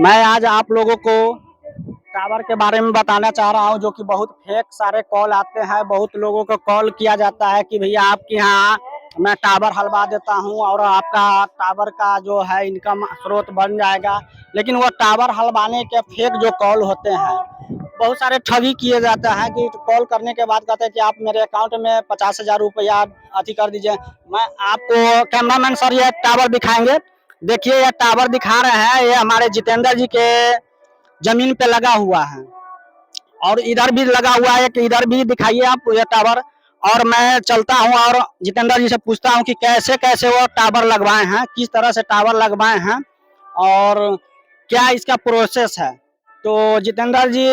मैं आज आप लोगों को टावर के बारे में बताना चाह रहा हूं, जो कि बहुत फेक सारे कॉल आते हैं। बहुत लोगों को कॉल किया जाता है कि भैया आपके यहाँ मैं टावर हलवा देता हूं और आपका टावर का जो है इनकम स्रोत बन जाएगा। लेकिन वो टावर हलवाने के फेक जो कॉल होते हैं, बहुत सारे ठगी किए जाता है कि कॉल करने के बाद कहते हैं कि आप मेरे अकाउंट में 50,000 रुपया अति कर दीजिए। मैं आपको कैमरामैन सर ये टावर दिखाएंगे। देखिए ये टावर दिखा रहे हैं, ये हमारे जितेंद्र जी के जमीन पे लगा हुआ है और इधर भी लगा हुआ है कि इधर भी दिखाइए आप ये टावर। और मैं चलता हूं और जितेंद्र जी से पूछता हूं कि कैसे कैसे वो टावर लगवाए हैं, किस तरह से टावर लगवाए हैं और क्या इसका प्रोसेस है। तो जितेंद्र जी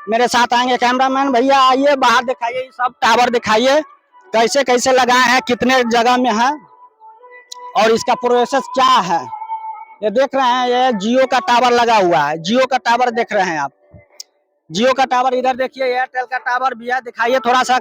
मेरे साथ आएंगे। कैमरामैन भैया आइए, बाहर दिखाइए, सब टावर दिखाइए कैसे कैसे लगाए हैं, कितने जगह में है और इसका प्रोसेस क्या है। ये देख रहे हैं, ये जियो का टावर लगा हुआ है। जियो का टावर देख रहे हैं आप, जियो का टावर। इधर देखिए एयरटेल का टावर भी है, दिखाइए थोड़ा सा,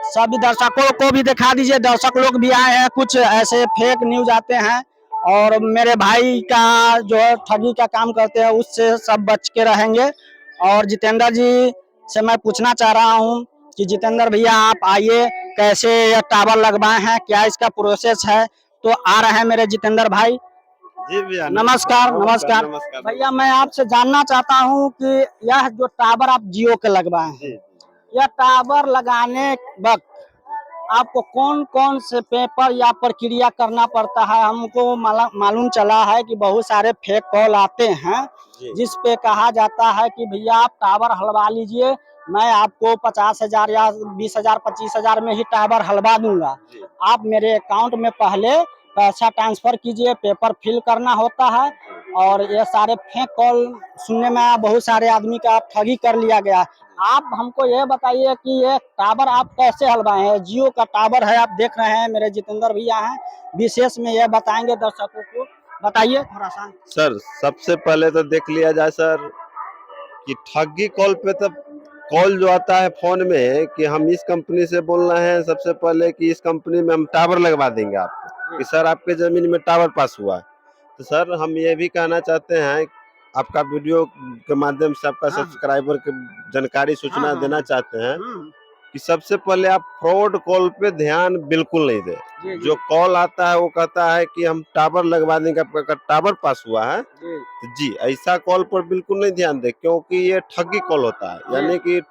सभी दर्शकों को भी दिखा दीजिए। दर्शक लोग भी आए हैं, कुछ ऐसे फेक न्यूज आते हैं और मेरे भाई का जो है ठगी का काम करते हैं, उससे सब बच के रहेंगे। और जितेंद्र जी से मैं पूछना चाह रहा हूं कि जितेंद्र भैया आप आइए, कैसे यह टावर लगवाए हैं, क्या इसका प्रोसेस है। तो आ रहे हैं मेरे जितेंद्र भाई। जी भैया, नमस्कार नमस्कार नमस्कार भैया। मैं आपसे जानना चाहता हूं कि यह जो टावर आप जियो के लगवाए जी हैं, जी। यह टावर लगाने वक्त आपको कौन कौन से पेपर या प्रक्रिया करना पड़ता है। हमको मालूम चला है कि बहुत सारे फेक कॉल आते हैं जी जिस पे कहा जाता है कि भैया आप टावर हलवा लीजिए, मैं आपको 50,000 या 20,000 25,000 में ही टावर हलवा दूंगा। जी आप मेरे अकाउंट में पहले पैसा ट्रांसफर कीजिए, पेपर फिल करना होता है। और ये सारे फेक कॉल सुनने में बहुत सारे आदमी का ठगी कर लिया गया। आप हमको ये बताइए कि ये टावर आप कैसे हलवाए हैं। जियो का टावर है, आप देख रहे हैं, मेरे जितेंद्र भैया हैं, विशेष में ये बताएंगे दर्शकों को। बताइए थोड़ा सा। सर, सबसे पहले तो देख लिया जाए सर कि ठगी कॉल पे तब कॉल जो आता है फोन में कि हम इस कंपनी से बोल रहे हैं, सबसे पहले कि इस कंपनी में हम टावर लगवा देंगे आपको, कि सर आपके जमीन में टावर पास हुआ है। तो सर हम ये भी कहना चाहते हैं, आपका वीडियो के माध्यम से आपका हाँ सब्सक्राइबर के जानकारी हाँ सूचना हाँ देना हाँ। चाहते हैं हम्म, कि सबसे पहले आप फ्रॉड कॉल पे ध्यान बिल्कुल नहीं जी दें। जी जो कॉल आता है वो कहता है कि हम टावर लगवा देंगे, आपका टावर पास हुआ है। जी तो जी, ऐसा कॉल पर बिल्कुल नहीं ध्यान दें, क्योंकि ये ठगी कॉल होता है। जी। यानी कि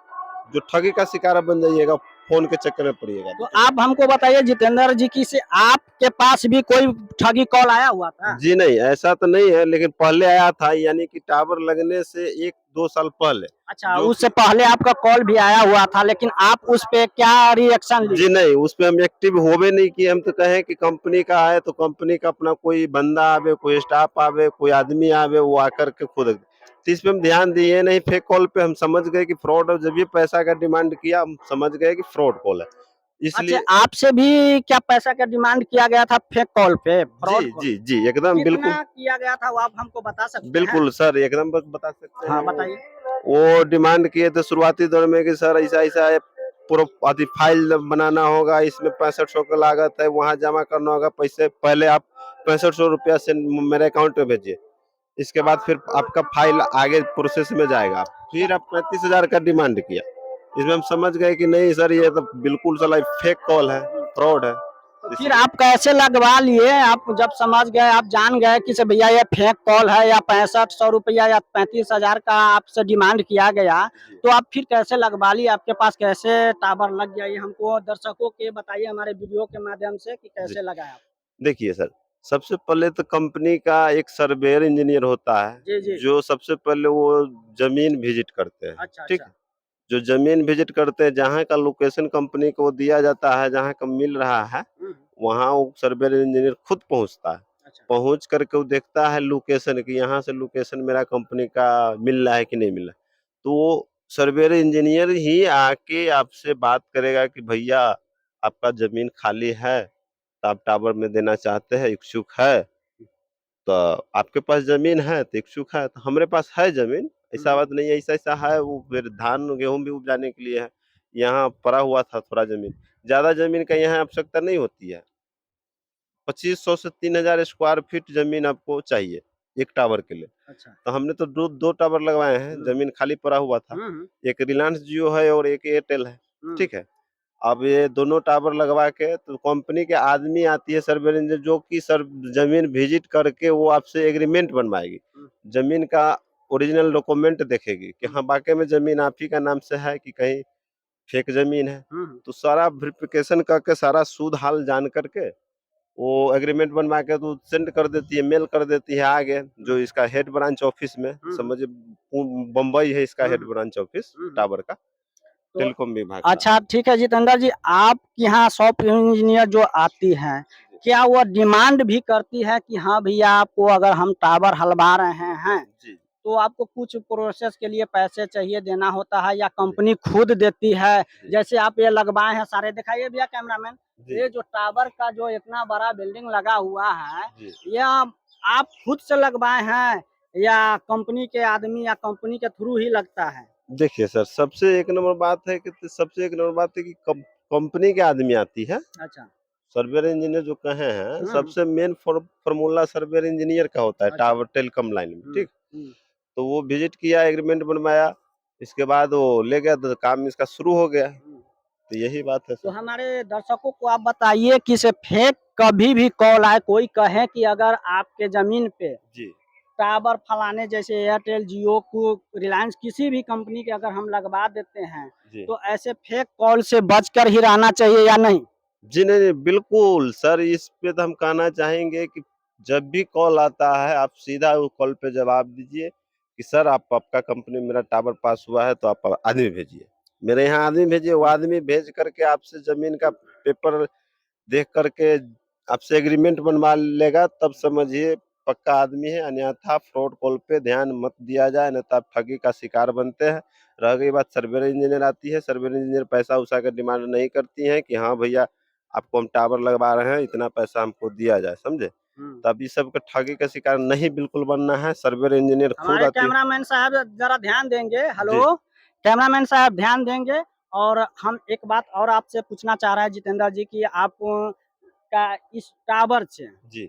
जो ठगी का शिकार बन जाइएगा, फोन के चक्कर में पड़िएगा तो तो। आप हमको बताइए जितेंद्र जी की से आपके पास भी कोई ठगी कॉल आया हुआ था। जी नहीं, ऐसा तो नहीं है, लेकिन पहले आया था, यानी कि टावर लगने से 1-2 साल पहले। अच्छा, जो उससे कि पहले आपका कॉल भी आया हुआ था, लेकिन आप उस पे क्या रिएक्शन जी लिए। नहीं, उसपे हम एक्टिव होवे नहीं किए। हम तो कहें कि कंपनी का है तो कंपनी का अपना कोई बंदा आवे, कोई स्टाफ आवे, कोई आदमी आवे, वो आकर के खुद। तो इस पे हम ध्यान दिए नहीं। फेक कॉल पे हम समझ गए कि फ्रॉड है। जब ये पैसा का डिमांड किया, हम समझ गए कि फ्रॉड कॉल है, अच्छा, इसलिए। आपसे भी क्या पैसा का डिमांड किया गया था फेक कॉल पे, जी फ्रॉड कॉल। जी जी, एकदम बिल्कुल। कितना किया गया था वो आप हमको बता सकते हैं। बिल्कुल सर, एकदम बता सकते हाँ हैं। बताइए। वो डिमांड किए थे शुरुआती दौर में कि सर ऐसा ऐसा है, पूरा अति फाइल बनाना होगा, इसमें 6500 का लागत है, वहां जमा करना होगा पैसे। पहले आप 6500 रुपया से मेरे अकाउंट में भेजिए, इसके बाद फिर आपका फाइल आगे प्रोसेस में जाएगा। फिर आप 35,000 का डिमांड किया। इसमें हम समझ गए कि नहीं सर, ये तो बिल्कुल साला फेक कॉल है, फ्रॉड है, तो फिर इसलिए। आप कैसे लगवा लिए। आप जब समझ गए, आप जान गए कि से भैया ये फेक कॉल है या 6500 रुपया या 35,000 का आपसे डिमांड किया गया, तो आप फिर कैसे लगवा लिए, आपके पास कैसे टावर लग गया, ये हमको दर्शकों के बताइए हमारे वीडियो के माध्यम से कि जी कैसे लगाया आप। देखिए सर, सबसे पहले तो कंपनी का एक सर्वेयर इंजीनियर होता है, जी जी। जो सबसे पहले वो जमीन विजिट करते हैं। अच्छा ठीक अच्छा। है, जो जमीन विजिट करते हैं, जहाँ का लोकेशन कंपनी को दिया जाता है, जहाँ का मिल रहा है, हम्म, वहाँ वो सर्वेयर इंजीनियर खुद पहुँचता है। अच्छा पहुँच करके वो देखता है लोकेशन कि यहाँ से लोकेशन मेरा कंपनी का मिल रहा है कि नहीं मिल रहा है। तो वो सर्वेयर इंजीनियर ही आके आपसे बात करेगा कि भैया आपका जमीन खाली है, तो आप टावर में देना चाहते हैं, इच्छुक है, तो आपके पास जमीन है तो इच्छुक है, तो हमारे पास है जमीन। ऐसा बात नहीं है, ऐसा ऐसा है, वो फिर धान गेहूं भी उपजाने के लिए है। यहाँ पड़ा हुआ था थोड़ा जमीन, ज्यादा जमीन का यहाँ आवश्यकता नहीं होती है। 2500 से 3000 स्क्वायर फीट जमीन आपको चाहिए। एक टावर के लिए। अच्छा। तो हमने तो दो टावर लगवाए हैं, जमीन खाली पड़ा हुआ था। एक रिलायंस जियो है और एक एयरटेल है, ठीक है। अब ये दोनों टावर लगवा के तो कंपनी के आदमी आती है सर्वे इंजीनियर, जो कि सर जमीन विजिट करके वो आपसे एग्रीमेंट बनवाएगी, जमीन का ओरिजिनल डॉक्यूमेंट देखेगी कि हाँ वाकई में जमीन आप ही का नाम से है कि कहीं फेक जमीन है। तो सारा वेरिफिकेशन करके सारा सूद हाल जान करके वो एग्रीमेंट बनवा के तो सेंड कर देती है, मेल कर देती है आगे जो इसका हेड ब्रांच ऑफिस में, समझिए बम्बई है इसका हेड ब्रांच ऑफिस टावर का, तो टेलीकॉम विभाग का। अच्छा ठीक है जितेंद्र जी, आपके यहाँ सॉफ्टवेयर इंजीनियर जो आती है, क्या वो डिमांड भी करती है कि हाँ भैया आपको अगर हम टावर हलवा रहे हैं जी तो आपको कुछ प्रोसेस के लिए पैसे चाहिए देना होता है, या कंपनी खुद देती है? जैसे आप ये लगवाए हैं सारे, दिखाइए भैया कैमरामैन, ये जो टावर का जो इतना बड़ा बिल्डिंग लगा हुआ है, यह आप खुद से लगवाए हैं या कंपनी के आदमी या कंपनी के थ्रू ही लगता है? देखिए सर, सबसे एक नंबर बात है कि कंपनी के आदमी आती है। अच्छा। सर्वेयर इंजीनियर जो कहे हैं, सबसे मेन फॉर्मूला सर्वेयर इंजीनियर का होता है टावर टेलीकॉम लाइन में, ठीक। तो वो विजिट किया, एग्रीमेंट बनवाया, इसके बाद वो ले गया तो काम इसका शुरू हो गया। तो यही बात है तो सर। हमारे दर्शकों को आप बताइए कि से फेक कभी भी कॉल आए, कोई कहे कि अगर आपके जमीन पे जी टावर फलाने जैसे एयरटेल जियो को रिलायंस किसी भी कंपनी के अगर हम लगवा देते हैं, जी तो ऐसे फेक कॉल से बचकर ही रहना चाहिए या नहीं? जी नहीं, बिल्कुल सर, इस पे तो हम कहना चाहेंगे कि जब भी कॉल आता है आप सीधा उस कॉल पे जवाब दीजिए कि सर आपका कंपनी मेरा टावर पास हुआ है, तो आप आदमी भेजिए, मेरे यहाँ आदमी भेजिए। वो आदमी भेज करके आपसे जमीन का पेपर देख करके आपसे एग्रीमेंट बनवा लेगा, तब समझिए पक्का आदमी है। अन्यथा फ्रॉड कॉल पे ध्यान मत दिया जाए, अन्यथा आप ठगी का शिकार बनते हैं। रह गई बात, सर्वेयर इंजीनियर आती है, सर्वेयर इंजीनियर पैसा उसा का डिमांड नहीं करती है कि हाँ भैया आपको हम टावर लगवा रहे हैं, इतना पैसा हमको दिया जाए, समझे। तब इस सब का ठगी का शिकार नहीं बिल्कुल बनना है। सर्वेयर इंजीनियर खुद हमारे आती है। कैमरामैन साहब जरा ध्यान देंगे, जी हेलो कैमरामैन साहब ध्यान देंगे। और हम एक बात और आपसे पूछना चाह रहे हैं जितेंद्र जी की, आप का इस टावर से जी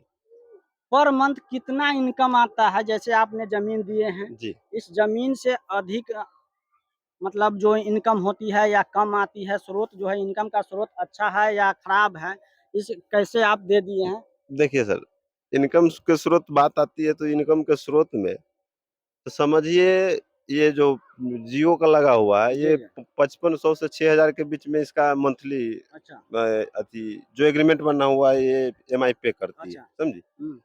पर मंथ कितना इनकम आता है? जैसे आपने जमीन दिए हैं, जी इस जमीन से अधिक मतलब जो इनकम होती है या कम आती है? स्रोत जो है इनकम का स्रोत अच्छा है या खराब है? इस कैसे आप दे दिए हैं? देखिए सर, इनकम के स्रोत बात आती है तो इनकम के स्रोत में तो समझिए ये जो जियो का लगा हुआ है, ये जी, जी। 5500 से 6000 के बीच में इसका मंथली अच्छा, अति जो एग्रीमेंट बना हुआ है ये एमआई पे करती है, अच्छा। समझी। हुँ,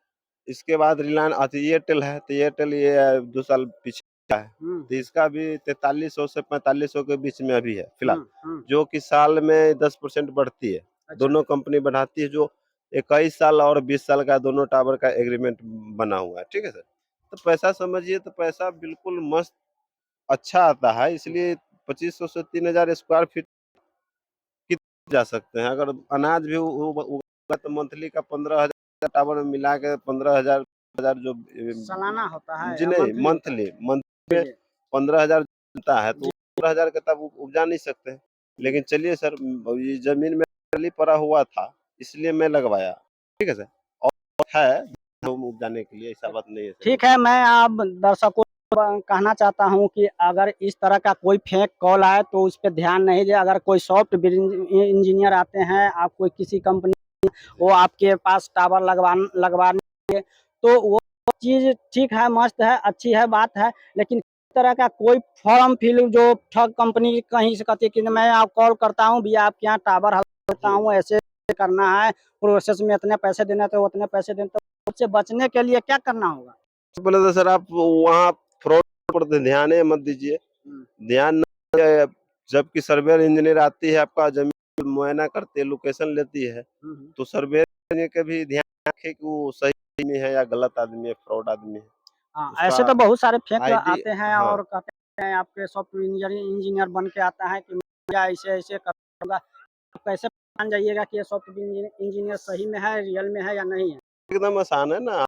इसके बाद रिलायंस अति एयरटेल है, तो एयरटेल ये 2 साल पीछे का है, हुँ, तो इसका भी 4300 से 4500 के बीच में अभी है फिलहाल, हुँ। जो कि साल में 10% बढ़ती है। अच्छा, दोनों कंपनी बढ़ाती है, जो 21 साल और 20 साल का दोनों टावर का एग्रीमेंट बना हुआ है, ठीक है सर। तो पैसा समझिए, तो पैसा बिल्कुल मस्त अच्छा आता है, इसलिए 2500 से 3000 स्क्वायर फीट जा सकते हैं। अगर अनाज भी उगा तो मंथली का 15,000 टावर में मिला के 15,000 जो सालाना होता है जी या नहीं, मंथली होता है? मंथ जी, में जी। 15,000 मिलता है, तो जी, 15,000 का तब उपजा नहीं सकते हैं। हुँ। लेकिन चलिए सर, ये जमीन में खाली पड़ा हुआ था, इसलिए मैं लगवाया, ठीक है सर। और है हम उपजाने के लिए, ऐसा बात नहीं है सर। ठीक है, मैं आप दर्शकों को कहना चाहता हूँ कि अगर इस तरह का कोई फेक कॉल आए तो उस पे ध्यान नहीं दें। अगर कोई सॉफ्टवेयर इंजीनियर आते हैं, आप कोई किसी कंपनी वो आपके पास टावर लगवाने, तो वो चीज़ ठीक है, मस्त है, अच्छी है, बात है। लेकिन इस तरह का कोई फॉर्म फिल जो ठग कंपनी कहीं से कहती है कि मैं आप कॉल करता हूँ भैया आपके यहाँ टावर हलवाता हूँ, ऐसे करना है, प्रोसेस में इतने पैसे देने तो उतने पैसे देने, तो उससे बचने के लिए क्या करना होगा? बोले तो सर आप वहाँ फ्रॉड पर ध्यान ही मत दीजिए। हुँ, ध्यान न दें, जबकि सर्वेयर इंजीनियर आती है, आपका जमीन मुआयना करती है, लोकेशन लेती है, हुँ, हुँ। तो सर्वेयर इंजीनियर का भी ध्यान रखे कि वो सही आदमी है या गलत आदमी है, फ्रॉड आदमी है। हाँ, उसका ऐसे तो बहुत सारे फेक आईडी, आते हैं हाँ और कहते हैं आपके सॉफ्टवेयर इंजीनियर बन के आता है कि भैया ऐसे-ऐसे करूँगा। आप कैसे जान जाइएगा कि ये सॉफ्टवेयर इंजीनियर सही में है, रियल में है या नहीं है? एकदम आसान है ना।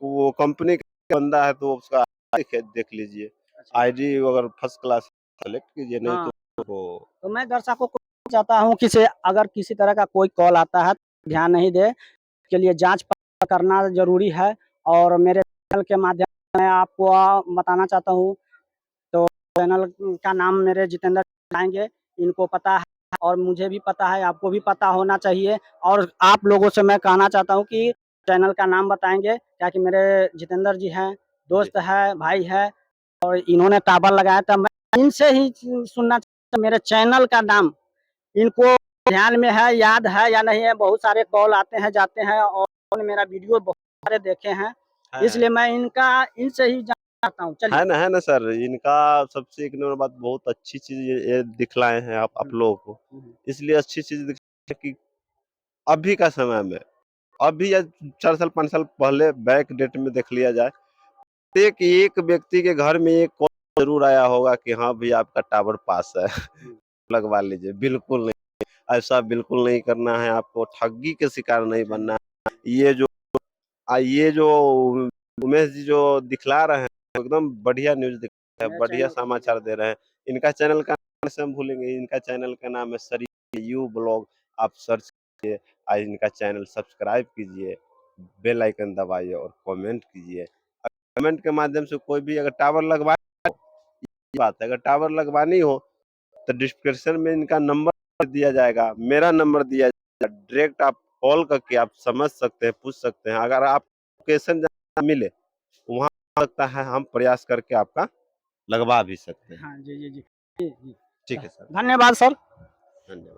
वो कंपनी का बंदा है तो उसका देख लीजिए, अच्छा। आईडी अगर फर्स्ट क्लास सेलेक्ट कीजिए, नहीं हाँ, तो तो मैं दर्शकों को चाहता हूँ कि से अगर किसी तरह का कोई कॉल आता है, ध्यान नहीं दें, इसके लिए जाँच करना ज़रूरी है। और मेरे चैनल के माध्यम से मैं आपको बताना चाहता हूँ। तो चैनल का नाम मेरे जितेंद्र आएंगे, इनको पता है और मुझे भी पता है, आपको भी पता होना चाहिए। और आप लोगों से मैं कहना चाहता हूँ कि चैनल का नाम बताएंगे, क्या कि मेरे जितेंद्र जी हैं, दोस्त है, भाई है, और इन्होंने टावर लगाया था। मैं इनसे ही सुनना चाहता हूँ, मेरे चैनल का नाम इनको ध्यान में है, याद है या नहीं है। बहुत सारे कॉल आते हैं जाते हैं और मेरा वीडियो बहुत सारे देखे हैं, इसलिए मैं इनसे ही जानना चाहता हूँ। चलिए। है ना सर, इनका सबसे एक नंबर बात, बहुत अच्छी चीज ये दिखलाए हैं आप लोगों को। इसलिए अच्छी चीज दिखलाए कि अभी का समय में, अभी या 4 साल 5 साल पहले बैक डेट में देख लिया जाए, एक व्यक्ति के घर में एक कॉल जरूर आया होगा कि हाँ भैया आपका टावर पास है, लगवा लीजिए। बिल्कुल नहीं, ऐसा बिल्कुल नहीं करना है आपको, ठगी के शिकार नहीं बनना है। ये जो उमेश जी जो दिखला रहे हैं, एकदम बढ़िया न्यूज दिख रहे हैं, बढ़िया समाचार दे रहे हैं। इनका चैनल का नाम से हम भूलेंगे, इनका चैनल का नाम है सरी यू ब्लॉग। आप सर्च कीजिए, आज इनका चैनल सब्सक्राइब कीजिए, बेल आइकन दबाइए और कमेंट कीजिए। कमेंट के माध्यम से कोई भी अगर टावर लगवा बात है, अगर टावर लगवानी हो तो डिस्क्रिप्शन में इनका नंबर दिया जाएगा, मेरा नंबर दिया जाएगा, डायरेक्ट आप कॉल करके आप समझ सकते हैं, पूछ सकते हैं। अगर आप लोकेशन मिले वहाँ लगता है, हम प्रयास करके आपका लगवा भी सकते हैं। हाँ जी जी जी जी जी। ठीक है सर, धन्यवाद सर। धन्यवाद।